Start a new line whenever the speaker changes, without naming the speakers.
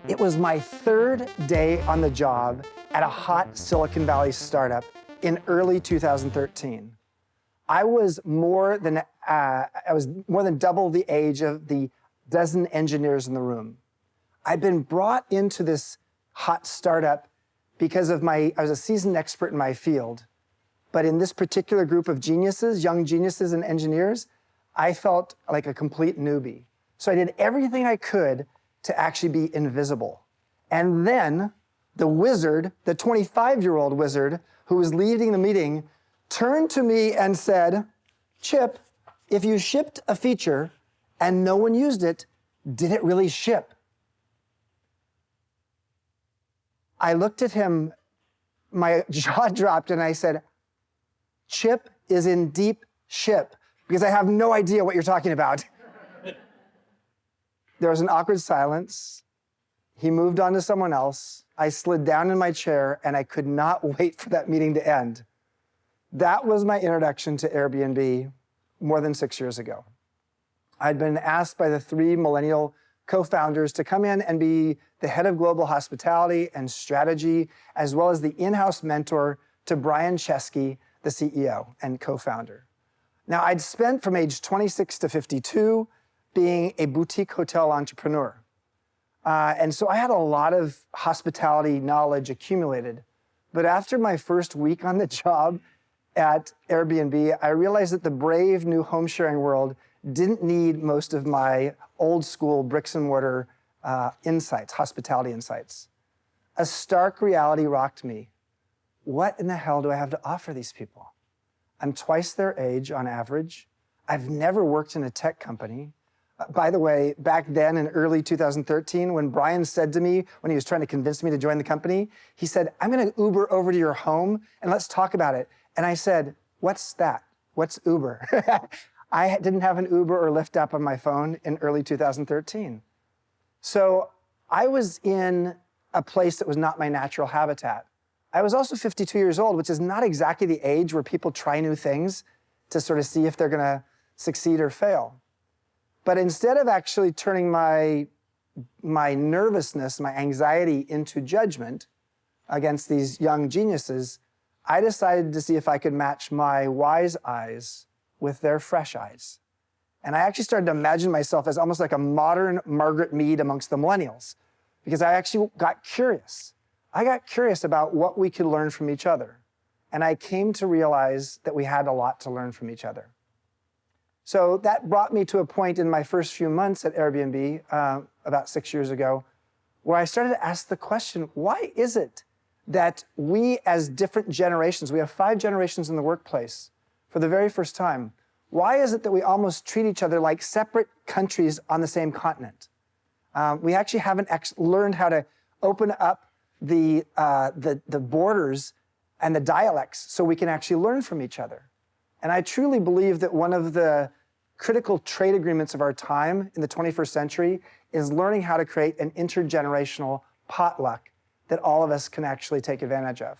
It was my third day on the job at a hot Silicon Valley startup in early 2013. I was more than double the age of the dozen engineers in the room. I'd been brought into this hot startup because I was a seasoned expert in my field. But in this particular group of geniuses, young geniuses and engineers, I felt like a complete newbie. So I did everything I could to actually be invisible. And then the wizard, the 25-year-old wizard who was leading the meeting, turned to me and said, "Chip, if you shipped a feature and no one used it, did it really ship?" I looked at him, my jaw dropped, and I said, "Chip is in deep ship, because I have no idea what you're talking about." There was an awkward silence. He moved on to someone else. I slid down in my chair, and I could not wait for that meeting to end. That was my introduction to Airbnb more than 6 years ago. I'd been asked by the 3 millennial co-founders to come in and be the head of global hospitality and strategy, as well as the in-house mentor to Brian Chesky, the CEO and co-founder. Now, I'd spent from age 26 to 52 being a boutique hotel entrepreneur. And so I had a lot of hospitality knowledge accumulated. But after my first week on the job at Airbnb, I realized that the brave new home sharing world didn't need most of my old school bricks and mortar insights, hospitality insights. A stark reality rocked me. What in the hell do I have to offer these people? I'm twice their age on average. I've never worked in a tech company. By the way, back then in early 2013, when Brian said to me, when he was trying to convince me to join the company, he said, "I'm going to Uber over to your home and let's talk about it." And I said, "What's that? What's Uber?" I didn't have an Uber or Lyft app on my phone in early 2013. So I was in a place that was not my natural habitat. I was also 52 years old, which is not exactly the age where people try new things to sort of see if they're going to succeed or fail. But instead of actually turning my nervousness, my anxiety into judgment against these young geniuses, I decided to see if I could match my wise eyes with their fresh eyes. And I actually started to imagine myself as almost like a modern Margaret Mead amongst the millennials, because I actually got curious. I got curious about what we could learn from each other. And I came to realize that we had a lot to learn from each other. So that brought me to a point in my first few months at Airbnb, about 6 years ago, where I started to ask the question, why is it that we as different generations, we have 5 generations in the workplace for the very first time, why is it that we almost treat each other like separate countries on the same continent? We actually haven't learned how to open up the borders and the dialects so we can actually learn from each other. And I truly believe that one of the critical trade agreements of our time in the 21st century is learning how to create an intergenerational potluck that all of us can actually take advantage of.